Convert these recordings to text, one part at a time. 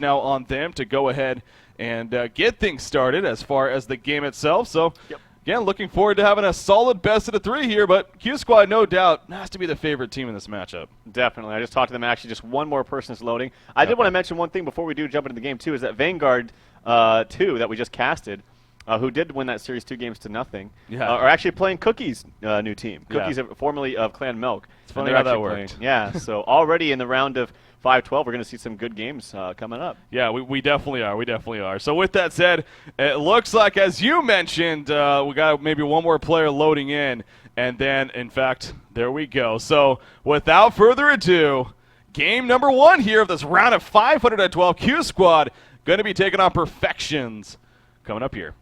now on them to go ahead and get things started as far as the game itself. So, again, looking forward to having a solid best of the 3 here, but Q Squad, no doubt, has to be the favorite team in this matchup. Definitely. I just talked to them. Actually, just one more person is loading. I did want to mention one thing before we do jump into the game, too, is that Vanguard 2 that we just casted, who did win that series 2 games to nothing, are actually playing Cookie's new team. Cookie's formerly of Clan Milk. It's funny how that worked. So already in the round of 5-12, we're going to see some good games coming up. Yeah, we definitely are. We definitely are. So with that said, it looks like, as you mentioned, we got maybe one more player loading in, and then, in fact, there we go. So without further ado, game number 1 here of this round of 512, Q Squad going to be taking on Perfections coming up here.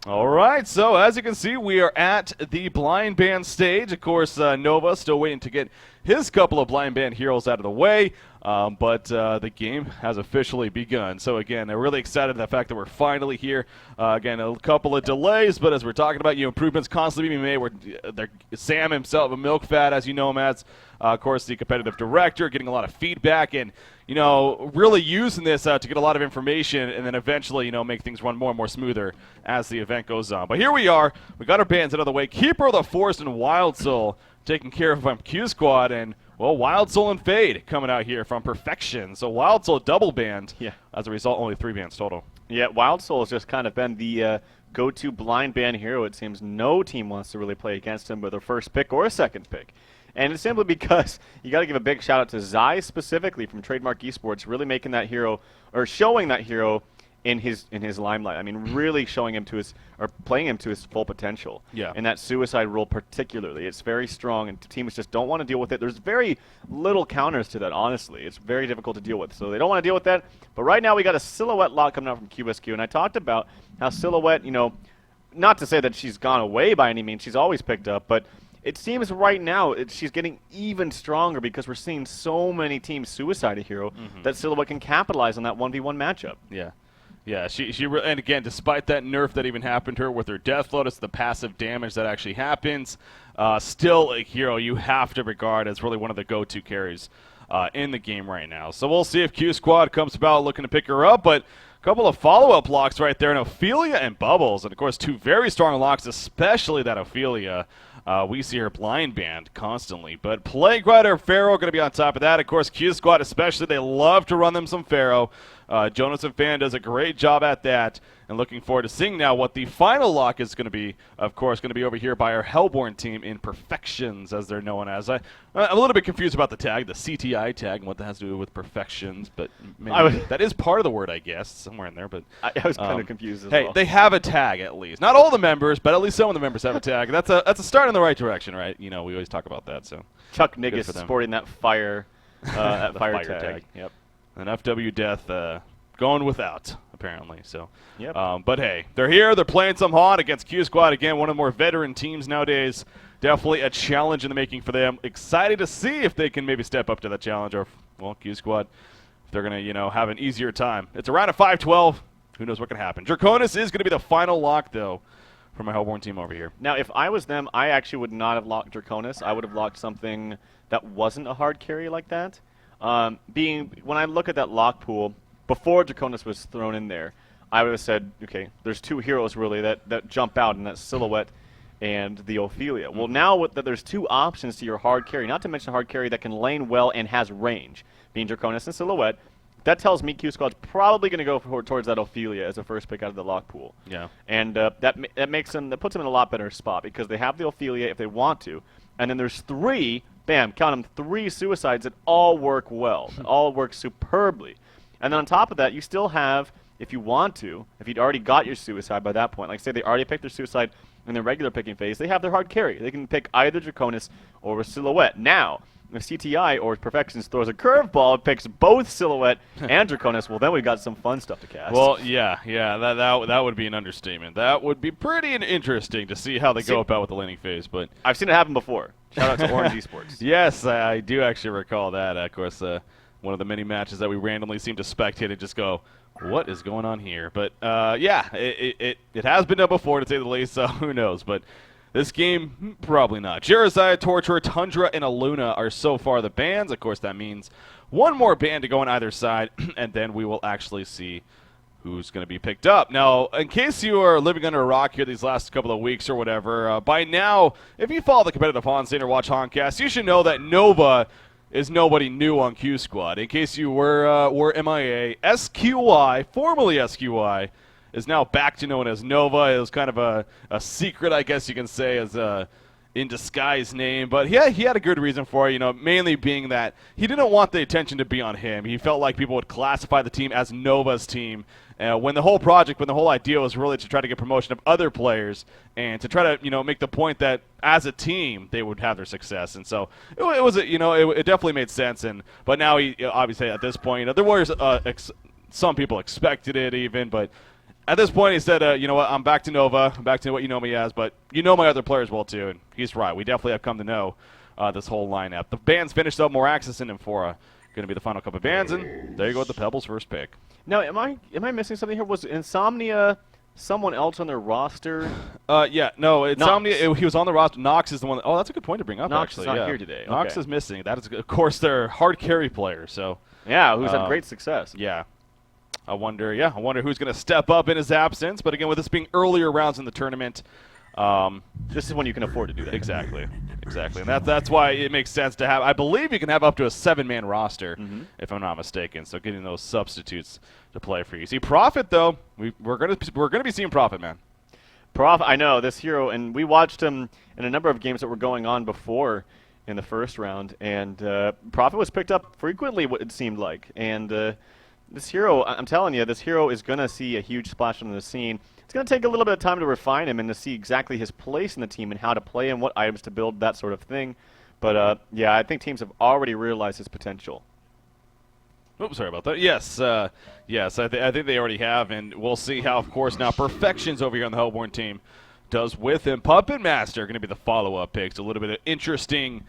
All right, so as you can see, we are at the blind band stage. Of course, Nova still waiting to get his couple of blind band heroes out of the way, but the game has officially begun. So again, I'm really excited at the fact that we're finally here. Again, a couple of delays, but as we're talking about, improvements constantly being made. Sam himself, a milk fat, as you know him as, of course, the competitive director, getting a lot of feedback and really using this to get a lot of information and then eventually, make things run more and more smoother as the event goes on. But here we are. We got our bands out of the way. Keeper of the Forest and Wild Soul taking care of from Q Squad, and, well, Wild Soul and Fade coming out here from Perfection. So Wild Soul double banned. Yeah. As a result, only 3 bans total. Yeah, Wild Soul has just kind of been the go-to blind band hero. It seems no team wants to really play against him with a first pick or a second pick. And it's simply because you got to give a big shout out to Zai specifically from Trademark Esports, really making that hero, or showing that hero in his limelight. I mean, really showing him to his, or playing him to his full potential. Yeah. And that suicide role particularly, it's very strong, and teams just don't want to deal with it. There's very little counters to that, honestly. It's very difficult to deal with, so they don't want to deal with that. But right now we got a Silhouette lock coming out from QsQ, and I talked about how Silhouette, not to say that she's gone away by any means, she's always picked up, but it seems right now she's getting even stronger because we're seeing so many teams suicide a hero that Silhouette can capitalize on that 1v1 matchup. Yeah. Yeah, and again, despite that nerf that even happened to her with her Death Lotus, the passive damage that actually happens, still a hero you have to regard as really one of the go-to carries in the game right now. So we'll see if Q Squad comes about looking to pick her up, but a couple of follow-up locks right there in Ophelia and Bubbles, and of course 2 very strong locks, especially that Ophelia. We see her blind band constantly, but Plague Rider, Pharaoh going to be on top of that. Of course, Q Squad especially, they love to run them some Pharaoh. Jonas and Fan does a great job at that, and looking forward to seeing now what the final lock is going to be. Of course, going to be over here by our Hellborn team in Perfections, as they're known as. I'm a little bit confused about the tag, the CTI tag, and what that has to do with Perfections, but maybe that is part of the word, I guess, somewhere in there. But I was kind of confused as well. Hey, they have a tag at least. Not all the members, but at least some of the members have a tag. That's a start in the right direction, right? We always talk about that. So Chuck Niggas sporting that fire, that fire tag. Yep. And FW Death going without, apparently. So, but hey, they're here. They're playing some HoN against Q Squad. Again, one of the more veteran teams nowadays. Definitely a challenge in the making for them. Excited to see if they can maybe step up to that challenge, or if, well, Q Squad, if they're going to, have an easier time. It's a round of 5-12. Who knows what can happen. Draconis is going to be the final lock, though, for my Hellborn team over here. Now, if I was them, I actually would not have locked Draconis. I would have locked something that wasn't a hard carry like that. When I look at that lock pool, before Draconis was thrown in there, I would have said, okay, there's 2 heroes really that jump out, and that's Silhouette and the Ophelia. Well, now there's 2 options to your hard carry, not to mention a hard carry that can lane well and has range, being Draconis and Silhouette. That tells me Q Squad's probably going to go towards that Ophelia as a first pick out of the lock pool. Yeah. And that puts them in a lot better spot because they have the Ophelia if they want to, and then there's 3, bam, count them, 3 suicides that all work well, that all work superbly. And then on top of that, you still have, if you want to, if you'd already got your suicide by that point, like say they already picked their suicide in their regular picking phase, they have their hard carry. They can pick either Draconis or Silhouette. Now, if CTI or Perfections throws a curveball and picks both Silhouette and Draconis, well, then we've got some fun stuff to cast. Well, yeah, that would be an understatement. That would be pretty interesting to see how they go about with the laning phase. But I've seen it happen before. Shout out to Orange Esports. Yes, I do actually recall that. Of course, one of the many matches that we randomly seem to spectate and just go, what is going on here? But, yeah, it has been done before, to say the least, so who knows. But this game, probably not. Jerizai, Torture, Tundra, and Aluna are so far the bans. Of course, that means one more band to go on either side, and then we will actually see who's going to be picked up. Now, in case you are living under a rock here these last couple of weeks or whatever, by now, if you follow the competitive HoN scene or watch HoNcast, you should know that Nova is nobody new on Q Squad. In case you were MIA, SQY, formerly SQY, is now back to known as Nova. It was kind of a secret, I guess you can say, as a in disguise name, but yeah, he had a good reason for it, mainly being that he didn't want the attention to be on him. He felt like people would classify the team as Nova's team, when the whole idea was really to try to get promotion of other players and to try to, make the point that as a team they would have their success. And so it definitely made sense. But now he obviously at this point, there was some people expected it even, but at this point, he said, you know what, I'm back to Nova. I'm back to what you know me as, but you know my other players well, too. And he's right. We definitely have come to know this whole lineup. The bands finished up. Moraxis and Amphora going to be the final couple of bands, and there you go with the Pebbles first pick. Now, am I missing something here? Was Insomnia someone else on their roster? Yeah, no, Insomnia, he was on the roster. Nox is the one. That's a good point to bring up, Nox actually. is not here today. Nox Okay. is missing. That is, of course, their hard carry player. So Yeah, who's had great success. Yeah. I wonder who's going to step up in his absence. But again, with this being earlier rounds in the tournament, this is when you can afford to do that. Exactly. And that's why it makes sense to have. I believe you can have up to a 7-man roster, if I'm not mistaken. So getting those substitutes to play for you. See, Prophet though, we're gonna be seeing Prophet, man. Prophet, I know this hero, and we watched him in a number of games that were going on before in the first round, and Prophet was picked up frequently. What it seemed like, and. This hero, I'm telling you, this hero is going to see a huge splash on the scene. It's going to take a little bit of time to refine him and to see exactly his place in the team and how to play him, what items to build, that sort of thing. But, yeah, I think teams have already realized his potential. Oops, sorry about that. Yes, I think they already have, and we'll see how, of course, now Perfections over here on the Hellborn team does with him. Puppet Master going to be the follow-up picks. A little bit of interesting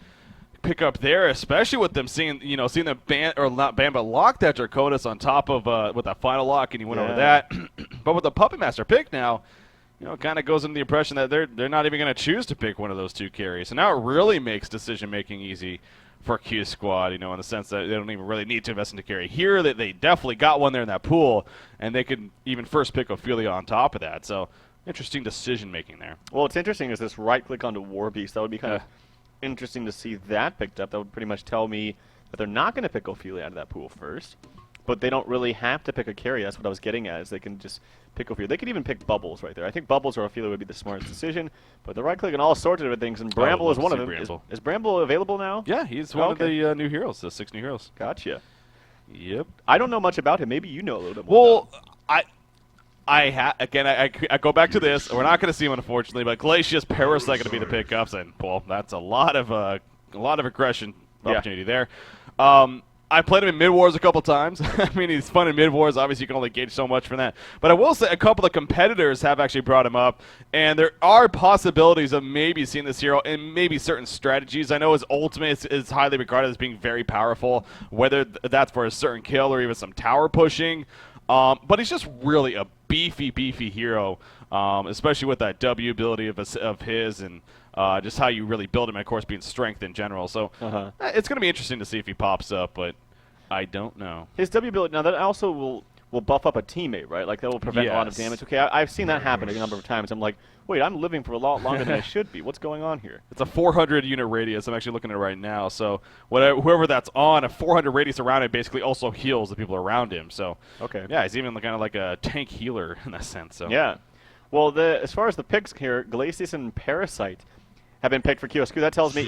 pick up there, especially with them seeing them ban or not ban but lock that Draconis on top of with that final lock, and he went over that. But with the Puppet Master pick now, it kind of goes into the impression that they're not even going to choose to pick one of those two carries. So now it really makes decision making easy for Q Squad, in the sense that they don't even really need to invest into carry here. That they definitely got one there in that pool, and they could even first pick Ophelia on top of that. So interesting decision making there. Well, what's interesting is this right click onto War Beast. That would be kind of interesting to see that picked up. That would pretty much tell me that they're not going to pick Ophelia out of that pool first, but they don't really have to pick a carry. That's what I was getting at, is they can just pick Ophelia. They could even pick Bubbles right there. I think Bubbles or Ophelia would be the smartest decision, but they're right clicking all sorts of things, and Bramble is one of them. Is Bramble available now? Yeah, he's one of the new heroes, the 6 new heroes. Gotcha. Yep. I don't know much about him. Maybe you know a little bit more about him. I go back to this. We're not going to see him, unfortunately, but Glacius Parasite going to be the pickups, and well, that's a lot of aggression opportunity there. I played him in Mid Wars a couple times. I mean, he's fun in Mid Wars. Obviously, you can only gauge so much from that. But I will say a couple of competitors have actually brought him up, and there are possibilities of maybe seeing this hero in maybe certain strategies. I know his ultimate is highly regarded as being very powerful, whether that's for a certain kill or even some tower pushing. But he's just really a beefy hero, especially with that W ability of his, and just how you really build him, and of course, being strength in general. So it's going to be interesting to see if he pops up, but I don't know. His W ability, now that also will buff up a teammate, right? Like, that will prevent a lot of damage. Okay, I've seen that happen a number of times. I'm like, wait, I'm living for a lot longer than I should be. What's going on here? It's a 400 unit radius. I'm actually looking at it right now. So whoever that's on, a 400 radius around it basically also heals the people around him. So yeah, he's even kind of like a tank healer in that sense. So yeah. Well, as far as the picks here, Glacius and Parasite have been picked for QsQ. That tells me,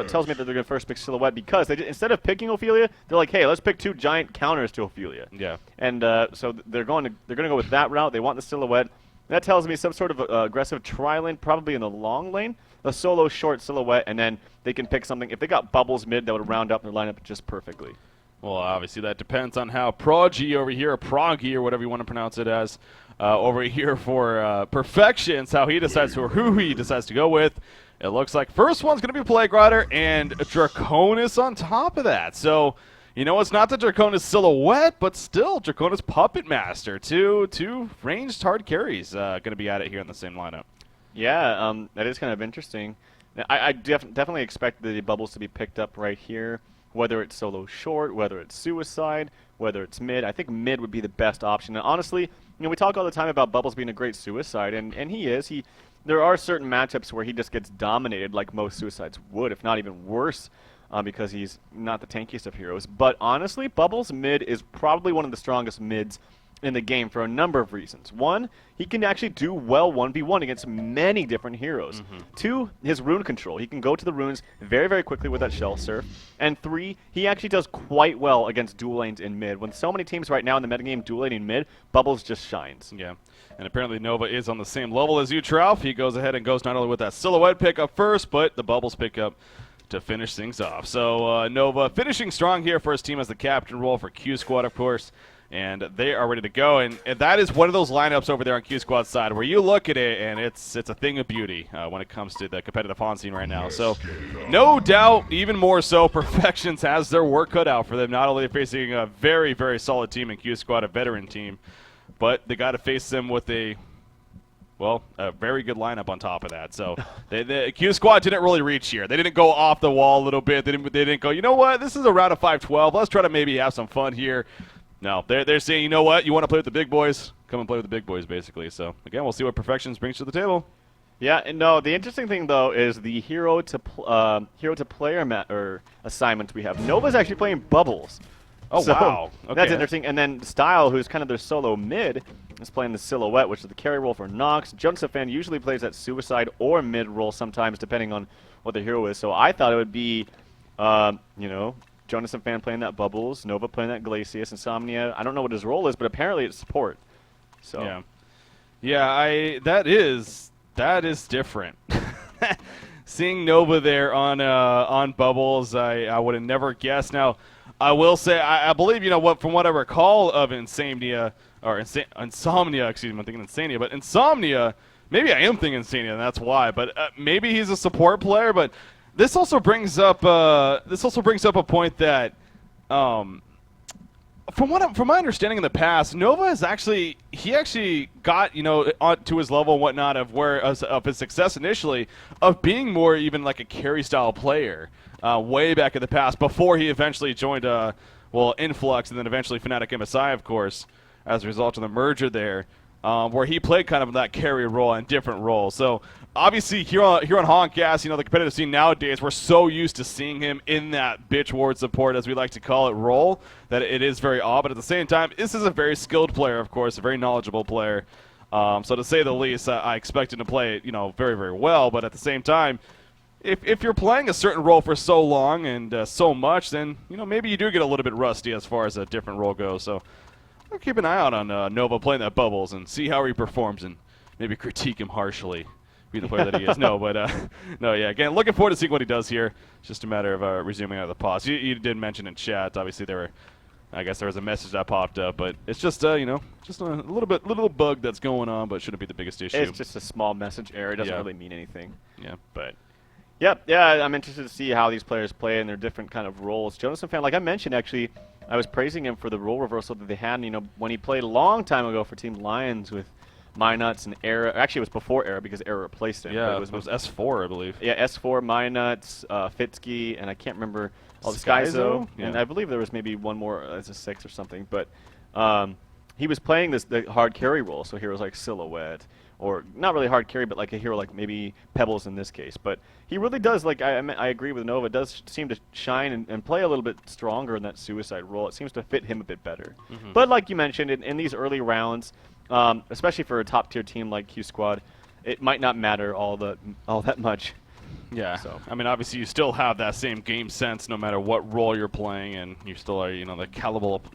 tells me that they're going to first pick Silhouette, because instead of picking Ophelia, they're like, hey, let's pick 2 giant counters to Ophelia. Yeah. And so they're going to go with that route. They want the Silhouette. That tells me some sort of aggressive tri-lane, probably in the long lane, a solo short Silhouette, and then they can pick something. If they got Bubbles mid, that would round up their lineup just perfectly. Well, obviously that depends on how Proggy over here, or Proggy, or whatever you want to pronounce it as, over here for Perfections, how he decides who he decides to go with. It looks like first one's going to be Plague Rider and Draconis on top of that. So, it's not the Draconis Silhouette, but still Draconis Puppet Master. Two ranged hard carries going to be at it here in the same lineup. Yeah, that is kind of interesting. I definitely expect the Bubbles to be picked up right here whether it's solo short, whether it's suicide, whether it's mid. I think mid would be the best option. And honestly, we talk all the time about Bubbles being a great suicide, and he is. There are certain matchups where he just gets dominated like most suicides would, if not even worse, because he's not the tankiest of heroes. But honestly, Bubbles mid is probably one of the strongest mids in the game for a number of reasons. One, he can actually do well 1v1 against many different heroes. Two, his rune control. He can go to the runes very, very quickly with that shell surf. And three, he actually does quite well against dual lanes in mid. When so many teams right now in the metagame dual laning mid, Bubbles just shines. Yeah. And apparently Nova is on the same level as you, Trouf. He goes ahead and goes not only with that silhouette pickup first, but the Bubbles pickup to finish things off. So Nova finishing strong here. First team as the captain role for Q Squad, of course. And they are ready to go, and that is one of those lineups over there on Q Squad's side where you look at it, and it's a thing of beauty when it comes to the competitive HoN scene right now. So, no doubt, even more so, Perfections has their work cut out for them. Not only facing a very, very solid team in Q Squad, a veteran team, but they got to face them with a very good lineup on top of that. So, the Q Squad didn't really reach here. They didn't go off the wall a little bit. They didn't go, you know what, this is a round of 5-12. Let's try to maybe have some fun here. No, they're saying, you know what, you want to play with the big boys? Come and play with the big boys, basically. So, again, we'll see what Perfections brings to the table. Yeah, and no, the interesting thing, though, is the hero to player assignment we have. Nova's actually playing Bubbles. Oh, so wow. Okay. That's interesting. And then Style, who's kind of their solo mid, is playing the Silhouette, which is the carry role for Nox. Joseph Fan usually plays that Suicide or mid role sometimes, depending on what the hero is. So I thought it would be, Jonas and Fan playing that Bubbles, Nova playing that Glacius, Insomnia. I don't know what his role is, but apparently it's support. So that is different. Seeing Nova there on Bubbles, I would have never guessed. Now, I will say I believe from what I recall of Insomnia, excuse me, I'm thinking Insomnia, but Insomnia. Maybe I am thinking Insomnia, and that's why. But maybe he's a support player, but. This also brings up a point that, from my understanding in the past, Nova has actually got onto his level and whatnot of his success initially of being more even like a carry style player way back in the past before he eventually joined Influx and then eventually Fnatic MSI, of course, as a result of the merger there. Where he played kind of that carry role and different roles. So obviously here on HoNcast, the competitive scene nowadays, we're so used to seeing him in that bitch ward support, as we like to call it, role, that it is very odd. But at the same time, this is a very skilled player, of course, a very knowledgeable player. So to say the least, I expect him to play it, very, very well. But at the same time, if you're playing a certain role for so long and so much, then maybe you do get a little bit rusty as far as a different role goes. So. I'll keep an eye out on Nova playing that Bubbles and see how he performs and maybe critique him harshly, be the player that he is. Again, looking forward to seeing what he does here. It's just a matter of resuming out of the pause. You did mention in chat, obviously I guess there was a message that popped up, but it's just just a little bug that's going on, but shouldn't be the biggest issue. It's just a small message error. It doesn't really mean anything. Yeah. But I'm interested to see how these players play in their different kind of roles. Jonas and Fan, like I mentioned, actually, I was praising him for the role reversal that they had, when he played a long time ago for Team Lions with Minuts and Era. Actually, it was before Era because Era replaced him. Yeah, it was S4, I believe. Yeah, S4, Minuts, Fitsky, and I can't remember all the Skyzo. Yeah. And I believe there was maybe one more as a 6 or something. But he was playing the hard carry role, so heroes like Silhouette, or not really hard carry, but like a hero like maybe Pebbles in this case. But he really does, like I agree with Nova, does seem to shine and play a little bit stronger in that Suicide role. It seems to fit him a bit better. But like you mentioned, in these early rounds, especially for a top-tier team like Q Squad, it might not matter all that much. Yeah, so. I mean, obviously you still have that same game sense no matter what role you're playing, and you still are, the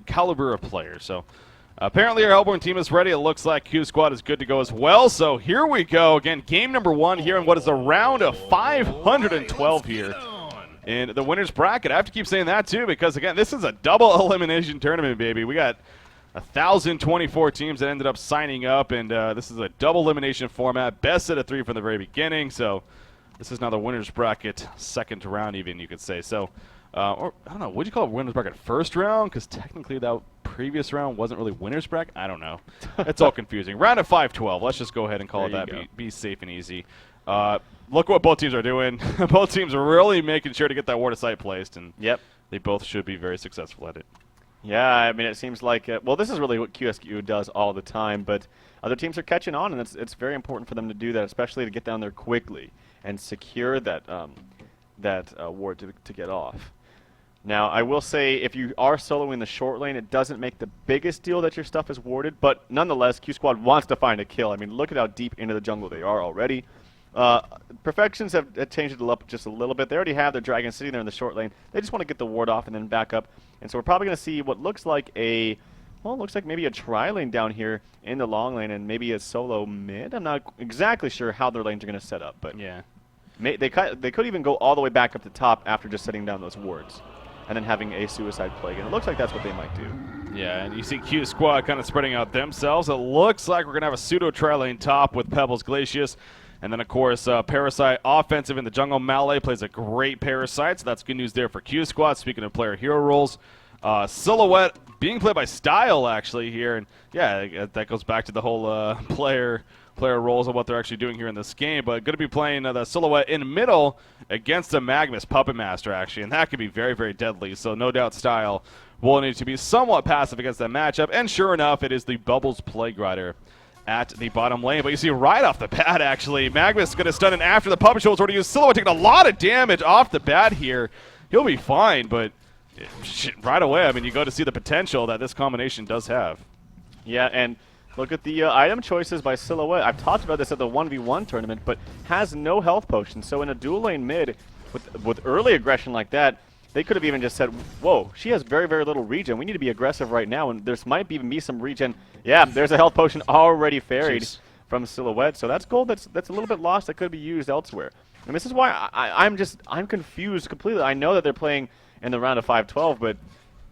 caliber of player. So apparently our Hellborn team is ready. It looks like Q Squad is good to go as well. So here we go. Again, game number 1 here in what is a round of 512 here in the winner's bracket. I have to keep saying that too because, again, this is a double elimination tournament, baby. We got 1,024 teams that ended up signing up, and this is a double elimination format. Best out of 3 from the very beginning. So this is now the winner's bracket, second round even, you could say. So, or I don't know, would you call it winner's bracket first round? Because technically that previous round wasn't really winner's bracket. I don't know. It's all confusing. Round of 5-12. Let's just go ahead and call it that. Be safe and easy. Look what both teams are doing. Both teams are really making sure to get that ward of sight placed. And yep. they both should be very successful at it. Yeah, I mean, it seems like, well, this is really what QsQ does all the time, but other teams are catching on, and it's very important for them to do that, especially to get down there quickly and secure that ward to get off. Now, I will say, if you are soloing the short lane, it doesn't make the biggest deal that your stuff is warded, but nonetheless, Q Squad wants to find a kill. I mean, look at how deep into the jungle they are already. Perfections have changed it up just a little bit. They already have their dragon sitting there in the short lane. They just want to get the ward off and then back up. And so we're probably going to see what looks like looks like maybe a tri-lane down here in the long lane and maybe a solo mid. I'm not exactly sure how their lanes are going to set up, but yeah, they could even go all the way back up the top after just setting down those wards and then having a suicide plague. And it looks like that's what they might do. Yeah, and you see Q Squad kind of spreading out themselves. It looks like we're going to have a pseudo tri-lane top with Pebbles Glacius. And then, of course, Parasite offensive in the jungle. Malay plays a great Parasite, so that's good news there for Q Squad. Speaking of player hero roles, Silhouette being played by Style, actually, here. And, yeah, that goes back to the whole player roles and what they're actually doing here in this game. But going to be playing the Silhouette in the middle against the Magnus Puppet Master, actually. And that could be very, very deadly. So, no doubt, Style will need to be somewhat passive against that matchup. And sure enough, it is the Bubbles Plague Rider at the bottom lane. But you see right off the bat, actually, Magnus going to stun in after the Puppet Show. Already used Silhouette taking a lot of damage off the bat here. He'll be fine, but right away, I mean, you go to see the potential that this combination does have. Yeah, and look at the item choices by Silhouette. I've talked about this at the 1v1 tournament, but has no health potions. So in a dual lane mid with early aggression like that, they could have even just said, whoa, she has very, very little regen. We need to be aggressive right now, and there might even be some regen. Yeah, there's a health potion already ferried from Silhouette, so that's gold that's a little bit lost that could be used elsewhere. And this is why I'm confused completely. I know that they're playing in the round of 5-12, but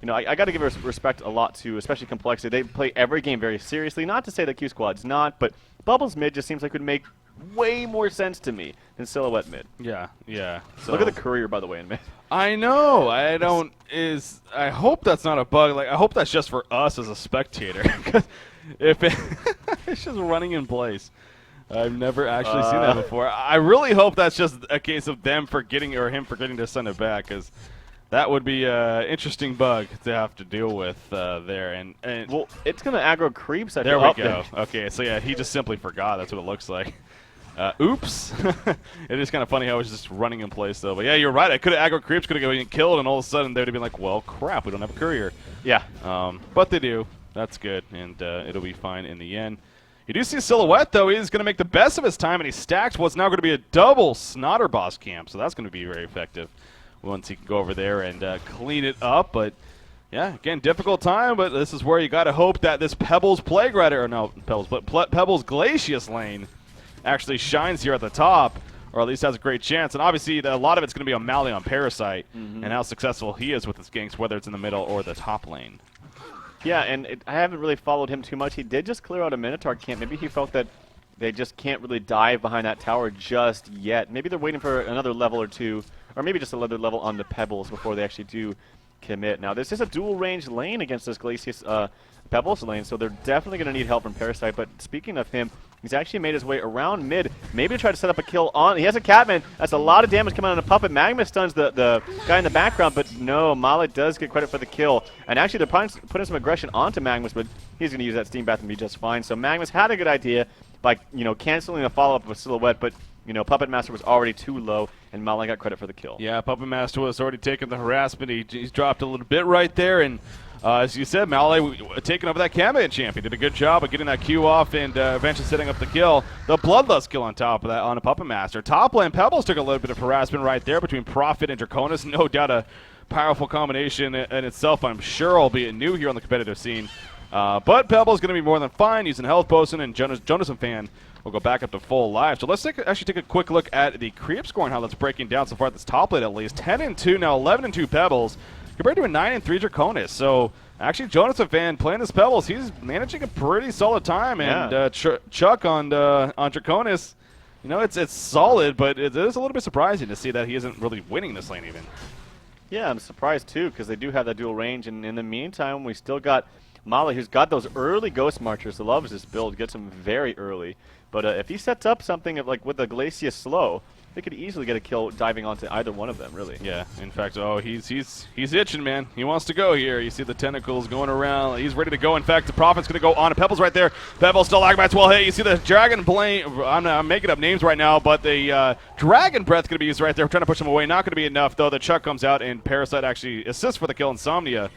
you know, I got to give respect a lot to, especially Complexity. They play every game very seriously. Not to say that Q Squad's not, but Bubbles mid just seems like it would make way more sense to me than Silhouette mid. Yeah, yeah. So look at the courier, by the way, in mid. I know. I hope that's not a bug. Like, I hope that's just for us as a spectator. Because if it's just running in place. I've never actually seen that before. I really hope that's just a case of them forgetting or him forgetting to send it back, because that would be an interesting bug to have to deal with there. And well, it's going to aggro creeps. There we go. Okay, so yeah, he just simply forgot. That's what it looks like. Oops. It is kind of funny how it's just running in place, though. But yeah, you're right. I could have aggro creeps, could have been killed, and all of a sudden they would have been like, well, crap, we don't have a courier. Yeah. But they do. That's good, and it'll be fine in the end. You do see Silhouette, though. He's going to make the best of his time, and he stacks what's now going to be a double Snotter Boss camp, so that's going to be very effective once he can go over there and clean it up. But yeah, again, difficult time, but this is where you got to hope that this Pebbles Plague Rider, or no, Pebbles, but Pebbles Glacius lane actually shines here at the top, or at least has a great chance. And obviously, a lot of it's going to be on Mally on Parasite and how successful he is with his ganks, whether it's in the middle or the top lane. Yeah, and I haven't really followed him too much. He did just clear out a Minotaur camp. Maybe he felt that they just can't really dive behind that tower just yet. Maybe they're waiting for another level or two, or maybe just another level on the Pebbles before they actually do commit. Now, this is a dual range lane against this Glacius Pebbles lane, so they're definitely going to need help from Parasite. But speaking of him, he's actually made his way around mid, maybe to try to set up a kill on. He has a Catman. That's a lot of damage coming on a Puppet. Magma stuns the guy in the background, but no, Mala does get credit for the kill. And actually, they're putting some aggression onto Magnus, but he's going to use that Steam Bath and be just fine. So Magnus had a good idea by, you know, canceling a follow-up with Silhouette, but you know, Puppet Master was already too low, and Mala got credit for the kill. Yeah, Puppet Master was already taking the harassment. He's dropped a little bit right there, and as you said, Malay taking over that Kamen champion. Did a good job of getting that Q off and eventually setting up the kill. The Bloodlust kill on top of that on a Puppet Master. Top lane, Pebbles took a little bit of harassment right there between Prophet and Draconis. No doubt a powerful combination in itself, I'm sure, albeit new here on the competitive scene. But Pebbles going to be more than fine using Health Potion, and Jonas and Fan will go back up to full life. So let's actually take a quick look at the creep score and how that's breaking down so far at this top lane at least. 10-2, now 11-2 Pebbles, compared to a 9-3 Draconis. So actually, Jonas and Fan playing this Pebbles, he's managing a pretty solid time. And Chuck on Draconis, you know, it's solid, but it is a little bit surprising to see that he isn't really winning this lane even. Yeah, I'm surprised too, because they do have that dual range, and in the meantime, we still got Mali, who's got those early Ghost Marchers, loves this build, gets them very early. But if he sets up something like with the Glacius slow, they could easily get a kill diving onto either one of them, really. Yeah, in fact, he's itching, man. He wants to go here. You see the tentacles going around. He's ready to go. In fact, the Prophet's going to go on. Pebbles right there. Pebbles still Agmat's well hit. You see the Dragon Blame. I'm making up names right now, but the Dragon Breath going to be used right there. Trying to push him away. Not going to be enough, though. The Chuck comes out, and Parasite actually assists for the kill. Insomnia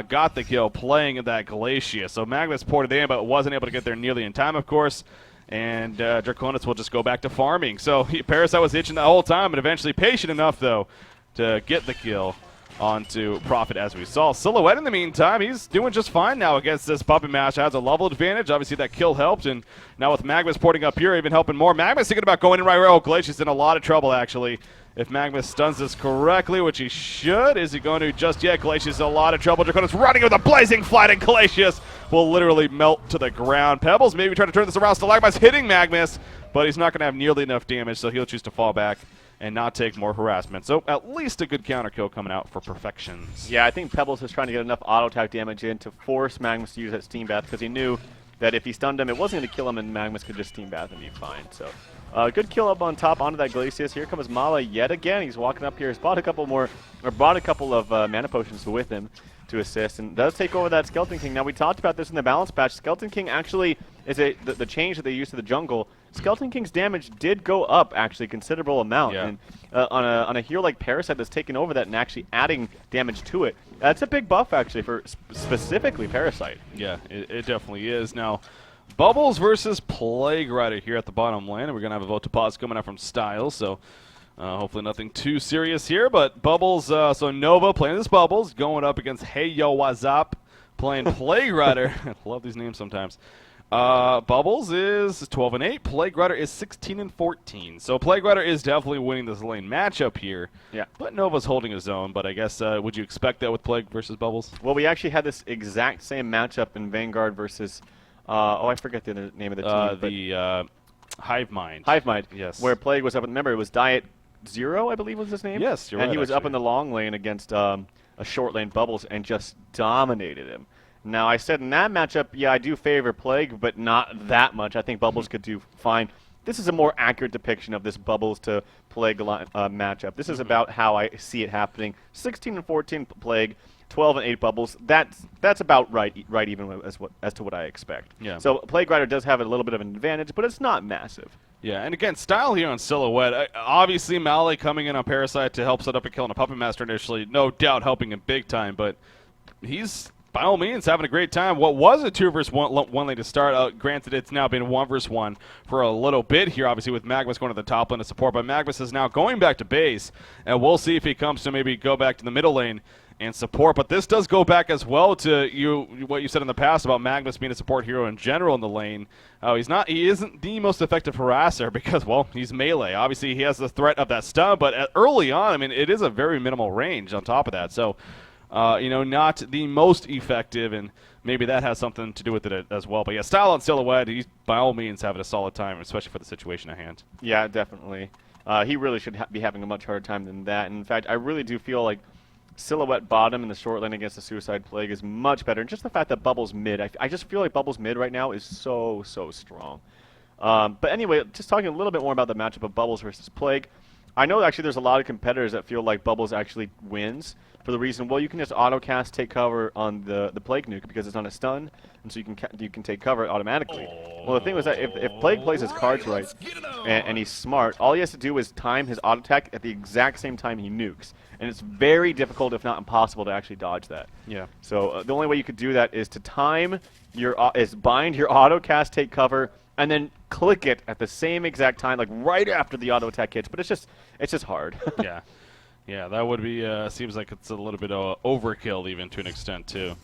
got the kill playing that Glacius. So Magnus ported in, but wasn't able to get there nearly in time, of course. And Draconis will just go back to farming. So Parasite was itching the whole time, and eventually patient enough, though, to get the kill onto Prophet, as we saw. Silhouette, in the meantime, he's doing just fine now against this Puppet Master. Has a level advantage. Obviously, that kill helped, and now with Magnus porting up here, even helping more. Magnus thinking about going in right where Glacius in a lot of trouble, actually. If Magnus stuns this correctly, which he should, is he going to just yet? Glacius in a lot of trouble. Draconis running with a blazing flight, and Glacius will literally melt to the ground. Pebbles maybe trying to turn this around. Stalagmites hitting Magnus, but he's not going to have nearly enough damage, so he'll choose to fall back and not take more harassment. So at least a good counter kill coming out for Perfections. Yeah, I think Pebbles was trying to get enough auto attack damage in to force Magnus to use that Steam Bath, because he knew that if he stunned him, it wasn't going to kill him, and Magnus could just Steam Bath and be fine. So good kill up on top onto that Glacius. Here comes Mala yet again. He's walking up here. He's brought a couple of mana potions with him to assist, and does take over that Skeleton King. Now, we talked about this in the balance patch. Skeleton King actually is the change that they used to the jungle. Skeleton King's damage did go up, actually, a considerable amount. Yeah. And on a hero like Parasite that's taking over that and actually adding damage to it, that's a big buff, actually, for specifically Parasite. Yeah, it definitely is. Now, Bubbles versus Plague Rider here at the bottom lane, and we're going to have a vote to pause coming out from Styles, so hopefully nothing too serious here. But Bubbles, so Nova playing this Bubbles, going up against Hey Yo What's Up, playing Plague Rider. I love these names sometimes. Bubbles is 12-8. Plague Rider is 16-14. So Plague Rider is definitely winning this lane matchup here. Yeah. But Nova's holding his own. But I guess would you expect that with Plague versus Bubbles? Well, we actually had this exact same matchup in Vanguard versus I forget the name of the team. The Hive Mind. Hive Mind. Yes. Where Plague was up. Remember, it was Diet Zero, I believe was his name. Yes, you're right. And right, he was up actually. in the long lane against a short lane Bubbles and just dominated him. Now, I said in that matchup, yeah, I do favor Plague, but not that much. I think Bubbles could do fine. This is a more accurate depiction of this Bubbles to Plague matchup. This is about how I see it happening. 16-14 Plague, 12-8 Bubbles. That's about right even as to what I expect. Yeah. So Plague Rider does have a little bit of an advantage, but it's not massive. Yeah, and again, style here on Silhouette. Obviously, Mali coming in on Parasite to help set up a kill on a Puppet Master initially, no doubt helping him big time, but he's by all means having a great time. What was a 2 versus 1 lane to start, granted it's now been 1 versus 1 for a little bit here, obviously with Magnus going to the top lane to support, but Magnus is now going back to base, and we'll see if he comes to maybe go back to the middle lane and support. But this does go back as well to what you said in the past about Magnus being a support hero in general in the lane. He isn't the most effective harasser because, well, he's melee. Obviously, he has the threat of that stun, but early on, I mean, it is a very minimal range on top of that. So, not the most effective, and maybe that has something to do with it as well. But yeah, style on Silhouette, he's by all means having a solid time, especially for the situation at hand. Yeah, definitely. He really should be having a much harder time than that. And in fact, I really do feel like Silhouette bottom in the short lane against the Suicide Plague is much better. And just the fact that Bubbles mid, I just feel like Bubbles mid right now is so strong. But anyway, just talking a little bit more about the matchup of Bubbles versus Plague. I know actually there's a lot of competitors that feel like Bubbles actually wins for the reason, well, you can just auto-cast take cover on the Plague nuke because it's on a stun, and so you can take cover automatically. Well, the thing was that if Plague plays his cards right and he's smart, all he has to do is time his auto attack at the exact same time he nukes, and it's very difficult, if not impossible, to actually dodge that. Yeah. So the only way you could do that is to time bind your auto-cast take cover and then click it at the same exact time, like right after the auto attack hits. But it's just hard. Yeah. Yeah, that would be, seems like it's a little bit of overkill even to an extent too.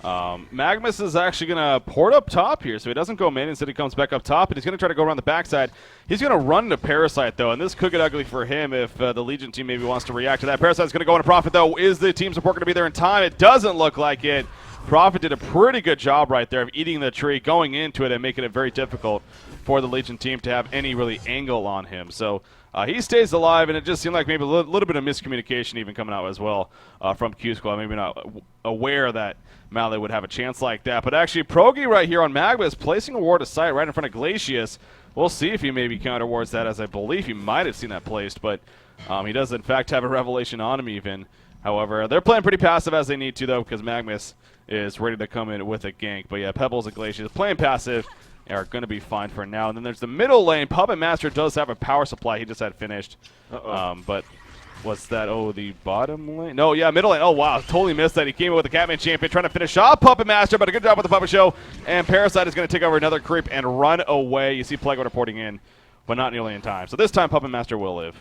Magnus is actually going to port up top here, so he doesn't go mid, instead he comes back up top, and he's going to try to go around the backside. He's going to run to Parasite, though, and this could get ugly for him if the Legion team maybe wants to react to that. Parasite's going to go into Prophet, though. Is the team support going to be there in time? It doesn't look like it. Prophet did a pretty good job right there of eating the tree, going into it, and making it very difficult for the Legion team to have any really angle on him. So he stays alive, and it just seemed like maybe a little bit of miscommunication even coming out as well from QsQ. Maybe not aware that Mali would have a chance like that. But actually, Progi right here on Magnus placing a ward of sight right in front of Glacius. we'll see if he maybe counterwards that, as I believe he might have seen that placed, but he does in fact have a revelation on him even. However, they're playing pretty passive as they need to, though, because Magnus is ready to come in with a gank. But yeah, Pebbles and Glacius playing passive are going to be fine for now. And then there's the middle lane. Puppet Master does have a power supply. He just had finished. But was that, the bottom lane? No, yeah, middle lane. Oh, wow, totally missed that. He came in with the Catman Champion trying to finish off Puppet Master, but a good job with the Puppet Show. And Parasite is going to take over another creep and run away. You see Plague reporting in, but not nearly in time. So this time Puppet Master will live.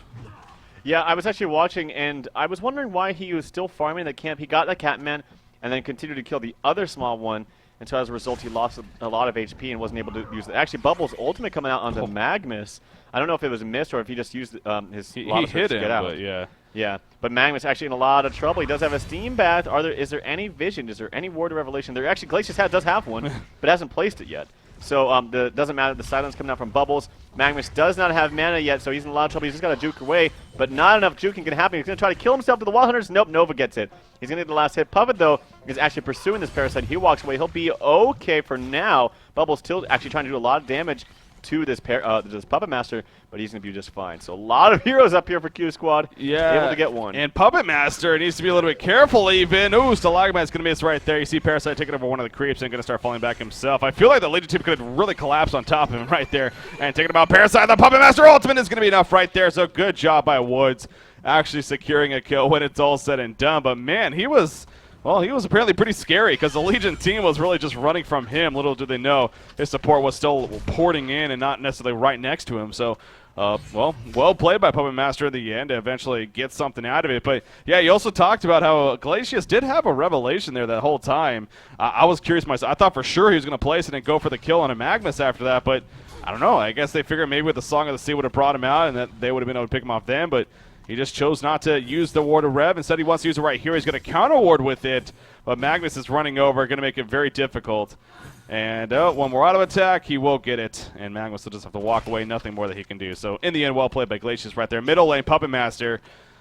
Yeah, I was actually watching, and I was wondering why he was still farming that camp. He got that Catman and then continued to kill the other small one, and so as a result, he lost a lot of HP and wasn't able to use it. Actually, Bubbles' ultimate coming out onto Magnus. I don't know if it was a miss or if he just used his He hit him, to get out. but yeah. Yeah, but Magnus actually in a lot of trouble. He does have a Steam Bath. Is there any vision? Is there any Ward of Revelation? There actually, Glacius does have one, but hasn't placed it yet. So doesn't matter. The silence coming out from Bubbles. Magnus does not have mana yet, so he's in a lot of trouble. He's just got to juke away, but not enough juking can happen. He's going to try to kill himself to the Wild Hunters. Nope, Nova gets it. He's going to get the last hit. Puppet, though, is actually pursuing this Parasite. He walks away. He'll be okay for now. Bubbles still actually trying to do a lot of damage to this Puppet Master, but he's going to be just fine. So a lot of heroes up here for Q Squad. Yeah. Able to get one. And Puppet Master needs to be a little bit careful even. Ooh, Stalagmite's going to miss right there. You see Parasite taking over one of the creeps and going to start falling back himself. I feel like the Legion team could have really collapsed on top of him right there. And taking him out Parasite. The Puppet Master ultimate is going to be enough right there. So good job by Woods actually securing a kill when it's all said and done. But man, he was apparently pretty scary because the Legion team was really just running from him. Little did they know his support was still porting in and not necessarily right next to him. So, well played by Puppet Master in the end to eventually get something out of it. But, yeah, you also talked about how Glacius did have a revelation there that whole time. I was curious myself. I thought for sure he was going to place it and go for the kill on a Magnus after that. But, I don't know. I guess they figured maybe with the Song of the Sea would have brought him out and that they would have been able to pick him off then. But he just chose not to use the Ward of Rev. Instead, he wants to use it right here. He's going to counter ward with it, but Magnus is running over, going to make it very difficult. And one more auto attack, he will get it, and Magnus will just have to walk away. Nothing more that he can do. So in the end, well played by Glacius right there. Middle lane, Puppet Master.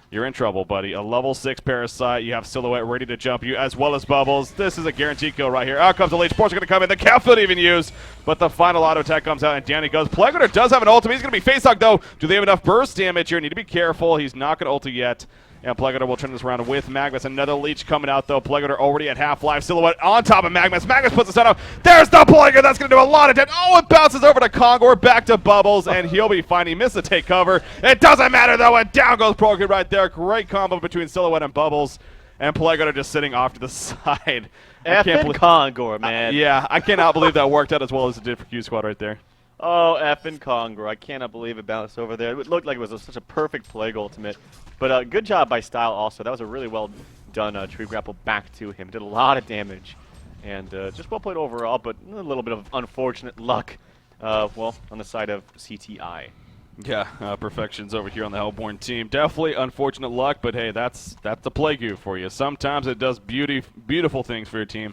You're in trouble, buddy. A level 6 Parasite. You have Silhouette ready to jump you, as well as Bubbles. This is a guaranteed kill right here. Out comes the Leech. Port's going to come in. The cap field even used, but the final auto attack comes out, and Danny goes. Plague Runner does have an ultimate. He's going to be face-hugged, though. Do they have enough burst damage here? Need to be careful. He's not going to ulti yet. And Plague Runner will turn this around with Magnus. Another Leech coming out, though. Plague Runner already at half-life. Silhouette on top of Magnus. Magnus puts the stun out. There's the Plague Runner. That's going to do a lot of damage. Oh, it bounces over to Kongor. Back to Bubbles, and he'll be fine. He missed the take cover. It doesn't matter, though, and down goes Prokin right there. Great combo between Silhouette and Bubbles. And Plague Runner just sitting off to the side. Effing Kongor, man. Yeah, I cannot believe that worked out as well as it did for Q Squad right there. Oh, effing Kongor. I cannot believe it bounced over there. It looked like it was such a perfect Plague ultimate. But good job by Style also. That was a really well done tree grapple back to him. Did a lot of damage. And just well played overall, but a little bit of unfortunate luck, on the side of CTI. Yeah, perfections over here on the Hellborn team. Definitely unfortunate luck, but hey, that's the Plague for you. Sometimes it does beautiful things for your team.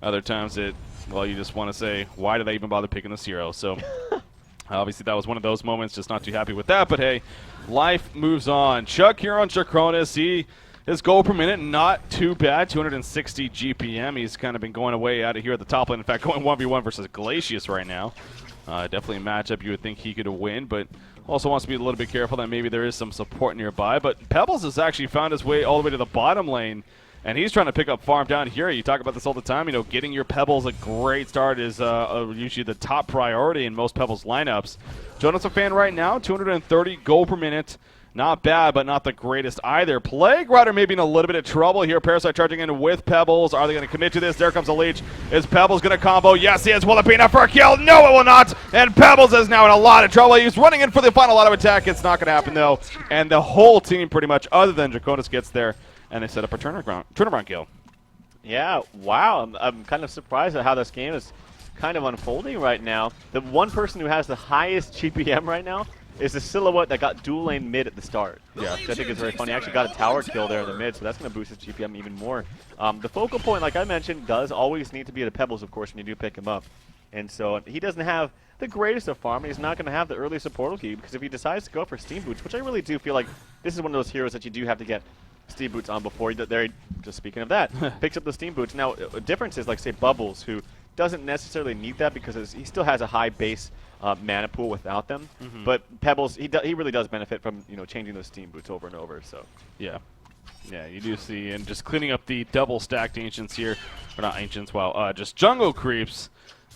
Other times you just want to say, why did I even bother picking this hero? So obviously that was one of those moments, just not too happy with that, but hey, life moves on. Chuck here on Chakronis, his goal per minute, not too bad, 260 GPM. He's kind of been going away out of here at the top lane. In fact, going 1v1 versus Glacius right now. Definitely a matchup you would think he could win, but also wants to be a little bit careful that maybe there is some support nearby. But Pebbles has actually found his way all the way to the bottom lane, and he's trying to pick up farm down here. You talk about this all the time. Getting your Pebbles a great start is usually the top priority in most Pebbles lineups. Jonas a fan right now, 230 gold per minute. Not bad, but not the greatest either. Plague Rider may be in a little bit of trouble here. Parasite charging in with Pebbles. Are they going to commit to this? There comes a Leech. Is Pebbles going to combo? Yes, he is. Will it be enough for a kill? No, it will not. And Pebbles is now in a lot of trouble. He's running in for the final auto attack. It's not going to happen, though. And the whole team, pretty much, other than Draconis, gets there. And they set up a turnaround kill. Yeah, wow. I'm kind of surprised at how this game is kind of unfolding right now. The one person who has the highest GPM right now is the Silhouette that got dual lane mid at the start. Yeah, which I think is very funny. He actually got a tower kill there in the mid, so that's going to boost his GPM even more. The focal point, like I mentioned, does always need to be the Pebbles, of course, when you do pick him up. And so he doesn't have the greatest of farm, and he's not going to have the earliest portal key, because if he decides to go for Steam Boots, which I really do feel like this is one of those heroes that you do have to get Steam Boots on before there. Just speaking of that, picks up the Steam Boots. Now, a difference is like, say, Bubbles, who doesn't necessarily need that because he still has a high base mana pool without them. But Pebbles, he really does benefit from changing those steam boots over and over. So yeah. Yeah, you do see, and just cleaning up the double stacked ancients here, or not ancients, well, just jungle creeps.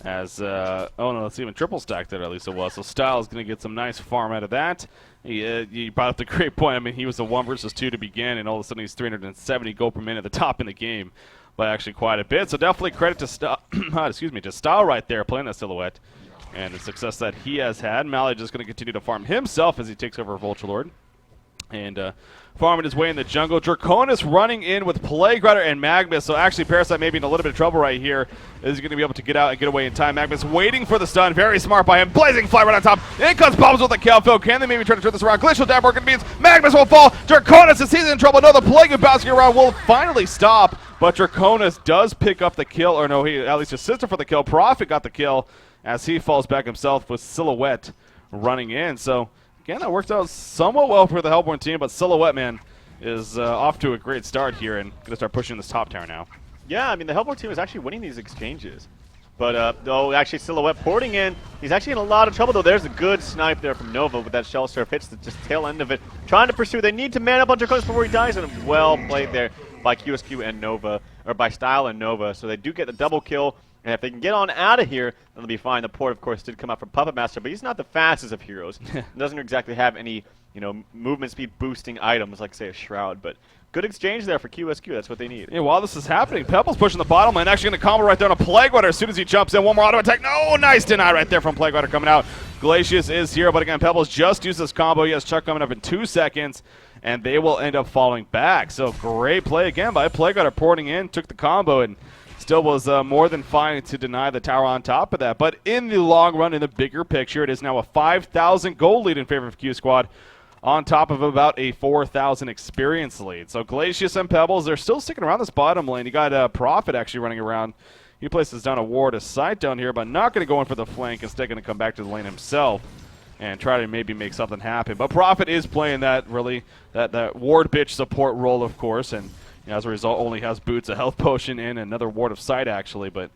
As oh no, it's even triple stacked there at least it was. So Styles going to get some nice farm out of that. You brought up the great point. I mean, he was a 1 versus 2 to begin, and all of a sudden he's 370 gold per minute at the top in the game, by actually quite a bit. So definitely credit to to Style right there playing that silhouette, and the success that he has had. Mally just going to continue to farm himself as he takes over Vulture Lord. And farming his way in the jungle. Draconis running in with Plague Rider and Magnus. So actually Parasite may be in a little bit of trouble right here. Is he going to be able to get out and get away in time? Magnus waiting for the stun. Very smart by him. Blazing Fly right on top. In comes Bombs with the kill. Phil, can they maybe try to turn this around? Glacial Dab working means Magnus will fall. Draconis is he's in trouble. No, the Plague of bouncing around will finally stop. But Draconis does pick up the kill. Or no, he at least assisted for the kill. Prophet got the kill as he falls back himself with Silhouette running in. So again, that worked out somewhat well for the Hellborn team, but Silhouette, man, is off to a great start here and going to start pushing this top tower now. Yeah, I mean, the Hellborn team is actually winning these exchanges. But, though, actually, Silhouette porting in. He's actually in a lot of trouble, though. There's a good snipe there from Nova with that shell surf. Hits the just tail end of it. Trying to pursue. They need to man up on Draconis before he dies, and well played there by QsQ and Nova, or by Style and Nova. So they do get the double kill. And if they can get on out of here, then they'll be fine. The port, of course, did come out from Puppet Master, but he's not the fastest of heroes. Doesn't exactly have any, movement speed boosting items like, say, a Shroud. But good exchange there for QsQ. That's what they need. Yeah, while this is happening, Pebble's pushing the bottom lane. Actually going to combo right there on a Plague Rider as soon as he jumps in. One more auto attack. No, nice deny right there from Plague Rider coming out. Glacius is here, but again, Pebbles just used this combo. He has Chuck coming up in 2 seconds, and they will end up falling back. So great play again by Plague Rider porting in, took the combo, and still was more than fine to deny the tower on top of that. But in the long run, in the bigger picture, it is now a 5,000 gold lead in favor of Q Squad, on top of about a 4,000 experience lead. So Glacius and Pebbles, they're still sticking around this bottom lane. You got Prophet actually running around. He places down a ward of sight down here, but not going to go in for the flank. Instead, going to come back to the lane himself and try to maybe make something happen. But Prophet is playing that that ward bitch support role, of course, and as a result, only has boots, a health potion, and another ward of sight, actually. But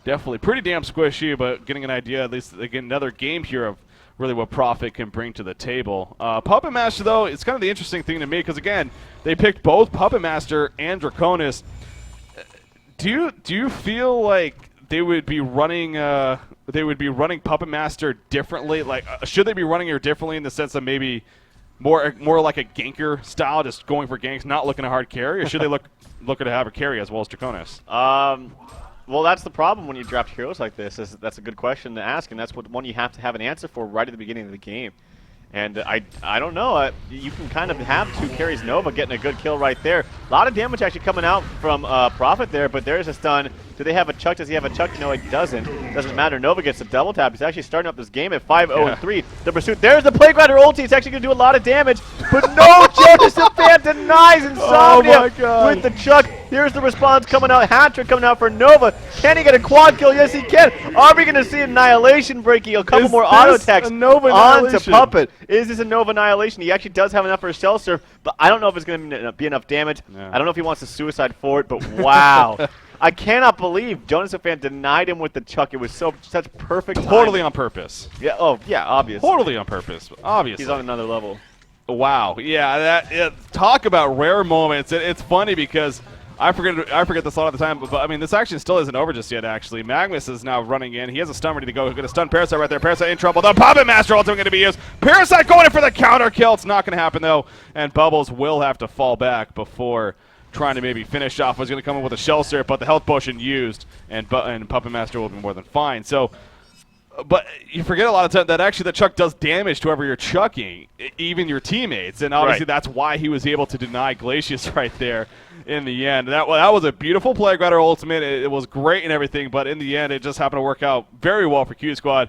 definitely pretty damn squishy, but getting an idea, at least, again, another game here of really what Prophet can bring to the table. Puppet Master, though, it's kind of the interesting thing to me, because, again, they picked both Puppet Master and Draconis. Do you feel like they would be running Puppet Master differently? Like, should they be running her differently in the sense of maybe more like a ganker style, just going for ganks, not looking at hard carry, or should they looking to have a carry as well as Draconis? Well, that's the problem when you draft heroes like this. That's a good question to ask, and that's one you have to have an answer for right at the beginning of the game. And I don't know. You can kind of have 2 carries. Nova getting a good kill right there. A lot of damage actually coming out from Prophet there, but there's a stun. Do they have a Chuck? Does he have a Chuck? No, he doesn't. Doesn't matter. Nova gets a double tap. He's actually starting up this game at 5-0-3. The pursuit. There's the Plague Rider ulti. It's actually going to do a lot of damage. But no, Jefferson Fan denies Insomnia with the Chuck. Here's the response coming out. Hat-trick coming out for Nova. Can he get a quad kill? Yes, he can. Are we going to see Annihilation breaking? A couple more auto attacks onto Puppet. Is this a Nova Annihilation? He actually does have enough for a shell surf, but I don't know if it's going to be enough damage. No. I don't know if he wants to suicide for it, but wow. I cannot believe Jonas Fan denied him with the Chuck. It was such perfect Totally timing. On purpose. Yeah. Oh, yeah, obviously. Totally on purpose. Obviously. He's on another level. Wow. Yeah, talk about rare moments. It's funny because I forget this a lot of the time, but I mean, this actually still isn't over just yet, actually. Magnus is now running in. He has a stun ready to go. He's going to stun Parasite right there. Parasite in trouble. The Puppet Master ultimate going to be used. Parasite going in for the counter kill. It's not going to happen, though, and Bubbles will have to fall back before trying to maybe finish off. Was going to come in with a shell syrup, but the health potion used, and Puppet Master will be more than fine. So, but you forget a lot of time that actually the Chuck does damage to whoever you're chucking, even your teammates, and obviously that's why he was able to deny Glacius right there in the end. That was a beautiful Plague Rider ultimate. It was great and everything, but in the end, it just happened to work out very well for Q Squad.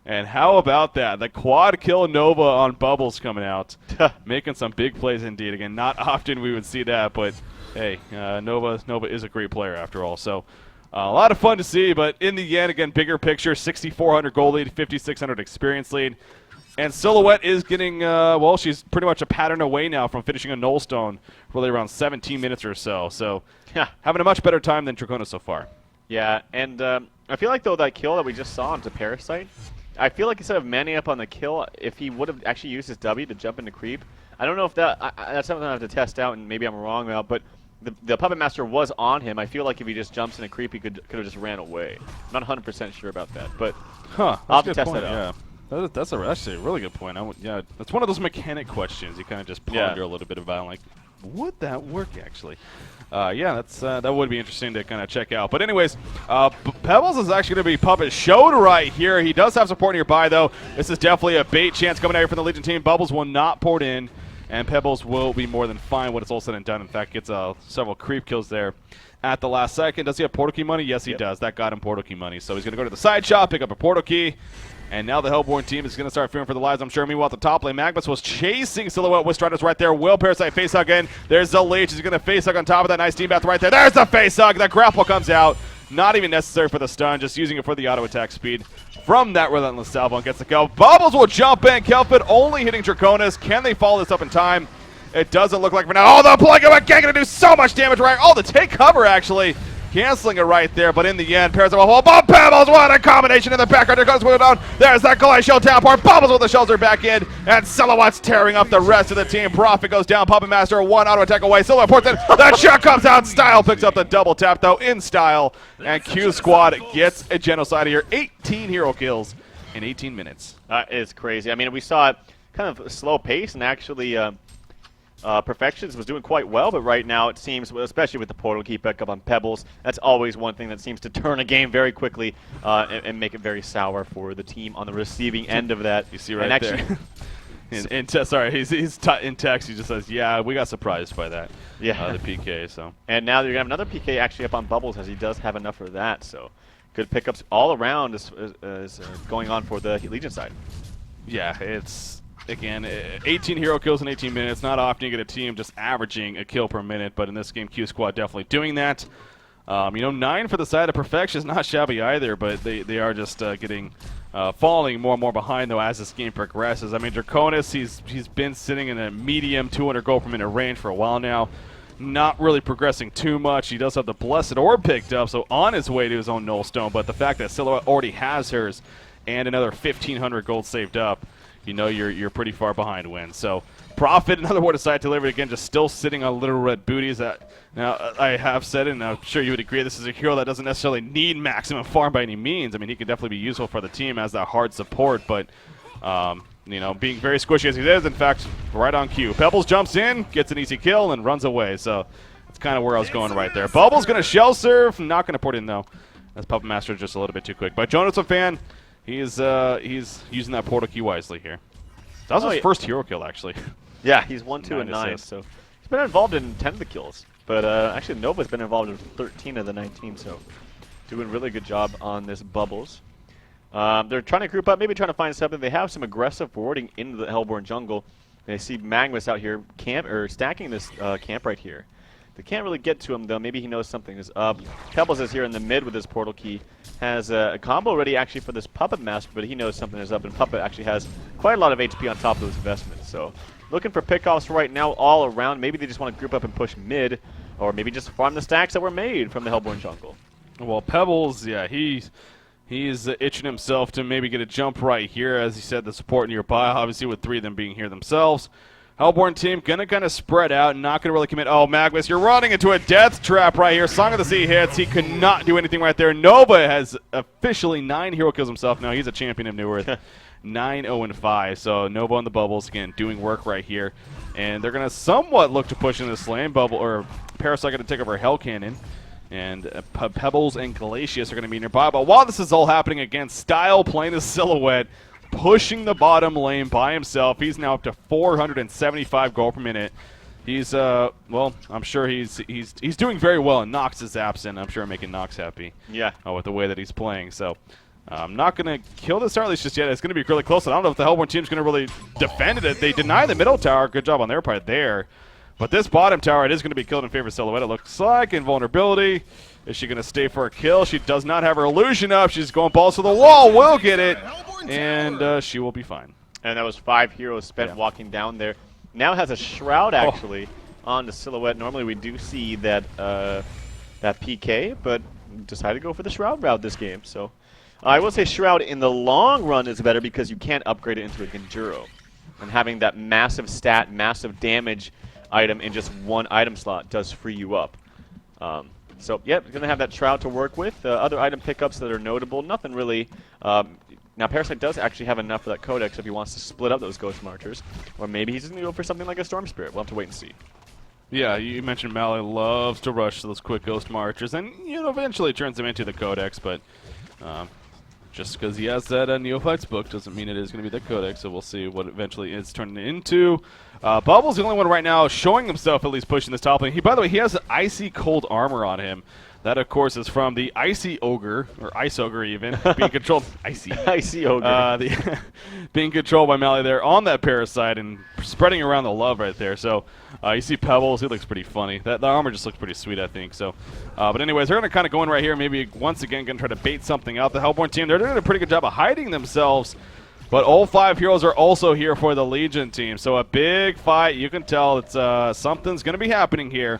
And how about that? The quad kill Nova on Bubbles coming out, making some big plays indeed. Again, not often we would see that, but hey, Nova is a great player after all. So a lot of fun to see, but in the end, again, bigger picture, 6,400 gold lead, 5,600 experience lead. And Silhouette is getting, well, she's pretty much a pattern away now from finishing a Nullstone, really around 17 minutes or so. So having a much better time than Draconis so far. Yeah, and I feel like, though, that kill that we just saw onto Parasite, I feel like instead of manning up on the kill, if he would have actually used his W to jump into creep, I don't know if that's something I have to test out, and maybe I'm wrong about, but the Puppet Master was on him. I feel like if he just jumps in a creep, he could have just ran away. I'm not 100% sure about that, but I'll have to test that out. Yeah, that's actually a really good point. Yeah, that's one of those mechanic questions you kind of just ponder a little bit about, like, would that work actually? Yeah, that would be interesting to kind of check out. But anyways, Pebbles is actually going to be Puppet showed right here. He does have support nearby, though. This is definitely a bait chance coming out here from the Legion team. Bubbles will not port in, and Pebbles will be more than fine when it's all said and done. In fact, gets several creep kills there at the last second. Does he have portal key money? Yes, he does. That got him portal key money. So he's going to go to the side shop, pick up a portal key. And now the Hellborn team is going to start fearing for the lives, I'm sure. Meanwhile, at the top lane, Magnus was chasing Silhouette with Striders right there. Will Parasite face hug in. There's the leech. He's going to face hug on top of that nice team bath right there. There's the face hug. That grapple comes out. Not even necessary for the stun, just using it for the auto attack speed from that Relentless Salvo and gets the kill. Bubbles will jump in. Kelpid only hitting Draconis. Can they follow this up in time? It doesn't look like for now. Oh, the Blanket again going to do so much damage right. Oh, the take cover actually. Canceling it right there, but in the end, Parasite will hold. Bob Pebbles, what a combination in the background. There goes down. There's that Glacial downpour. Bubbles with the shelter back in, and Silhouette's tearing up the rest of the team. Profit goes down. Puppet Master, one auto attack away. Silhouette ports in. The shot comes out. Style picks up the double tap, though, in style. And Q Squad gets a genocide here. 18 hero kills in 18 minutes. It's crazy. I mean, we saw it kind of a slow pace, and actually Perfections was doing quite well, but right now it seems, especially with the portal key back up on Pebbles, that's always one thing that seems to turn a game very quickly and make it very sour for the team on the receiving end of that. You see right there. in text, he just says, "Yeah, we got surprised by that." Yeah, the PK. So, and now you're gonna have another PK actually up on Bubbles, as he does have enough for that. So, good pickups all around is going on for the Legion side. Yeah, it's. Again, 18 hero kills in 18 minutes. Not often you get a team just averaging a kill per minute, but in this game, Q Squad definitely doing that. 9 for the side of Perfection is not shabby either, but they are just falling more and more behind, though, as this game progresses. I mean, Draconis, he's been sitting in a medium 200 gold per minute range for a while now. Not really progressing too much. He does have the Blessed Orb picked up, so on his way to his own Null Stone, but the fact that Silhouette already has hers and another 1,500 gold saved up, you know you're pretty far behind win. So Profit, another one aside delivered again, just still sitting on little red booties. Now I have said it, and I'm sure you would agree, this is a hero that doesn't necessarily need maximum farm by any means. I mean, he can definitely be useful for the team as that hard support, but being very squishy as he is, in fact, right on cue. Pebbles jumps in, gets an easy kill, and runs away. So that's kind of where I was going right there. Bubbles going to shell serve, not going to port in though. As Puppet Master is just a little bit too quick. But Jonas, a fan. He's using that portal key wisely here. That was his first hero kill, actually. Yeah, he's 1, 2, and 9, so he's been involved in 10 of the kills. But actually, Nova's been involved in 13 of the 19, so doing a really good job on this Bubbles. They're trying to group up, maybe trying to find something. They have some aggressive forwarding into the Hellborn jungle. They see Magnus out here stacking this camp right here. They can't really get to him, though. Maybe he knows something is up. Pebbles is here in the mid with his portal key. Has a combo ready, actually, for this Puppet Master, but he knows something is up, and Puppet actually has quite a lot of HP on top of those investments. So, looking for pickoffs right now all around. Maybe they just want to group up and push mid, or maybe just farm the stacks that were made from the Hellborn jungle. Well, Pebbles, yeah, he's itching himself to maybe get a jump right here. As he said, the support nearby, obviously with 3 of them being here themselves. Hellborn team going to kind of spread out, not going to really commit. Oh, Magnus, you're running into a death trap right here. Song of the Sea hits. He could not do anything right there. Nova has officially 9 hero kills himself now. He's a champion of New Earth. 9-0-5. So Nova on the Bubbles, again, doing work right here. And they're going to somewhat look to push in this lane. Parasite going to take over Hell Cannon. And Pebbles and Glacius are going to be nearby. But while this is all happening, again, Style playing the Silhouette, pushing the bottom lane by himself. He's now up to 475 gold per minute. He's well, I'm sure he's doing very well, and Nox is absent. I'm sure making Nox happy. Yeah. With the way that he's playing. So I'm not going to kill this Starlight just yet. It's going to be really close. I don't know if the Hellborn team's going to really defend it. They deny the middle tower. Good job on their part there. But this bottom tower, it is going to be killed in favor of Silhouette, it looks like. Invulnerability. Is she going to stay for a kill? She does not have her illusion up. She's going balls to the wall. Will get it. And she will be fine. And that was 5 heroes spent walking down there. Now has a Shroud, actually, on the Silhouette. Normally we do see that that PK, but decided to go for the Shroud route this game. So I will say Shroud in the long run is better because you can't upgrade it into a Genjuro. And having that massive stat, massive damage item in just one item slot does free you up. So, yep, going to have that Shroud to work with. Other item pickups that are notable, nothing really. Now, Parasite does actually have enough for that Codex if he wants to split up those Ghost Marchers. Or maybe he's going to go for something like a Storm Spirit. We'll have to wait and see. Yeah, you mentioned Mally loves to rush those quick Ghost Marchers, and eventually turns them into the Codex, but just because he has that Neophyte's book doesn't mean it is going to be the Codex, so we'll see what eventually it's turning into. Bubble's the only one right now showing himself at least pushing this top lane. By the way, he has icy cold armor on him. That, of course, is from the Icy Ogre, or Ice Ogre even, being controlled. Icy. Icy Ogre. Being controlled by Mally there on that Parasite and spreading around the love right there. So you see Pebbles, he looks pretty funny. The armor just looks pretty sweet, I think. So, but anyways, they're going to kind of go in right here, maybe once again going to try to bait something out. The Hellborn team, they're doing a pretty good job of hiding themselves. But all 5 heroes are also here for the Legion team. So a big fight. You can tell it's something's going to be happening here.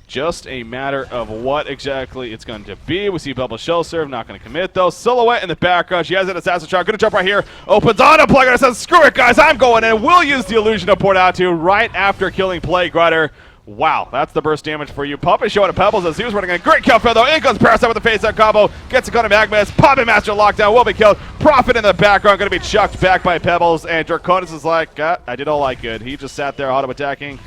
Just a matter of what exactly it's going to be. We see Bubble Shell Serve, not going to commit though. Silhouette in the background. She has an Assassin Shot. Going to jump right here. Opens on a Plague Rider. Says, screw it, guys. I'm going in. We'll use the illusion of Port Out right after killing Plague Rider. Wow, that's the burst damage for you. Puppet showing to Pebbles as he was running a great kill for though. In goes Parasite with the face up combo. Gets a gun of Magmas. Puppet Master lockdown will be killed. Prophet in the background going to be chucked back by Pebbles. And Draconis is like, I did all I could. He just sat there auto attacking.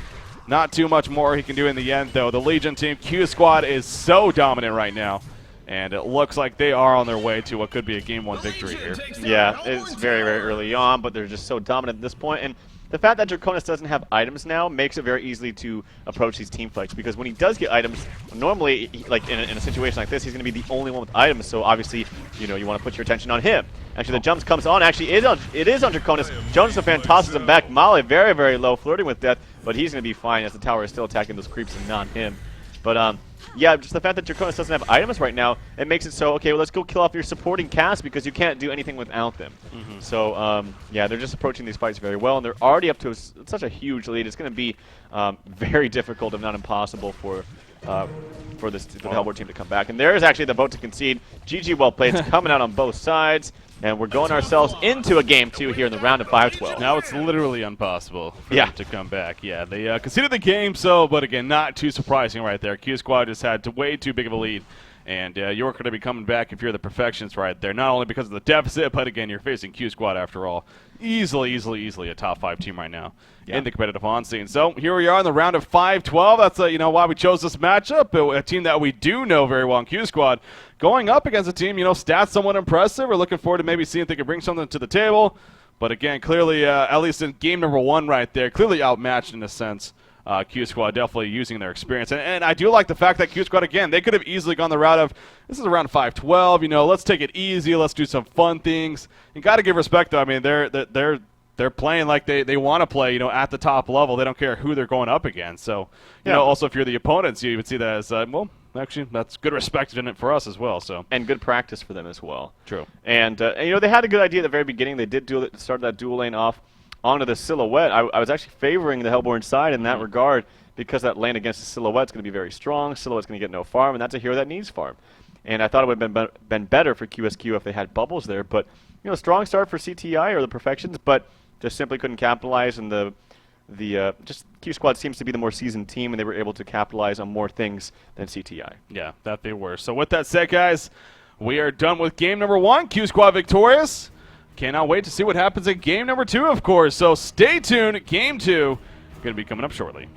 Not too much more he can do in the end, though. The Legion team, Q Squad, is so dominant right now, and it looks like they are on their way to what could be a Game 1 victory here. Yeah, it's very, very early on, but they're just so dominant at this point. And the fact that Draconis doesn't have items now makes it very easy to approach these team fights, because when he does get items, normally, like in a situation like this, he's going to be the only one with items, so obviously, you want to put your attention on him. Actually, the jumps comes on. Actually, it is on Draconis. Jonas tosses him back. Molly very, very low, flirting with death, but he's going to be fine as the tower is still attacking those creeps and not him. But, yeah, just the fact that Draconis doesn't have items right now, it makes it so, okay, well, let's go kill off your supporting cast because you can't do anything without them. So, yeah, they're just approaching these fights very well, and they're already up to such a huge lead. It's going to be very difficult, if not impossible, for the Hellborn team to come back. And there's actually the vote to concede. GG, well played. It's coming out on both sides. And we're going ourselves into a Game 2 here in the round of 5-12. Now it's literally impossible for them to come back. Yeah, they conceded the game, but again, not too surprising right there. Q Squad just had way too big of a lead. And you're going to be coming back if you're the Perfections right there. Not only because of the deficit, but again, you're facing Q Squad after all. Easily a top 5 team right now in the competitive HoN scene. So here we are in the round of 5-12. That's why we chose this matchup. A team that we do know very well in Q Squad. Going up against a team, stats somewhat impressive. We're looking forward to maybe seeing if they can bring something to the table. But again, clearly, at least in game number 1 right there, clearly outmatched in a sense. Q Squad definitely using their experience. And I do like the fact that Q Squad, again, they could have easily gone the route of, this is around 5-12, let's take it easy, let's do some fun things. You got to give respect, though. I mean, they're playing like they want to play, at the top level. They don't care who they're going up against. So, also if you're the opponents, you would see that as, well, actually, that's good respect in it for us as well. So and good practice for them as well. True. And they had a good idea at the very beginning. They did start that dual lane off onto the Silhouette. I was actually favoring the Hellborn side in that regard because that lane against the Silhouette is going to be very strong. Silhouette's going to get no farm, and that's a hero that needs farm. And I thought it would have been better for QsQ if they had bubbles there. But, strong start for CTI or the Perfections, but just simply couldn't capitalize. And just Q Squad seems to be the more seasoned team, and they were able to capitalize on more things than CTI. Yeah, that they were. So with that said, guys, we are done with game number 1. Q Squad victorious. Cannot wait to see what happens in game number 2, of course. So stay tuned. Game 2 going to be coming up shortly.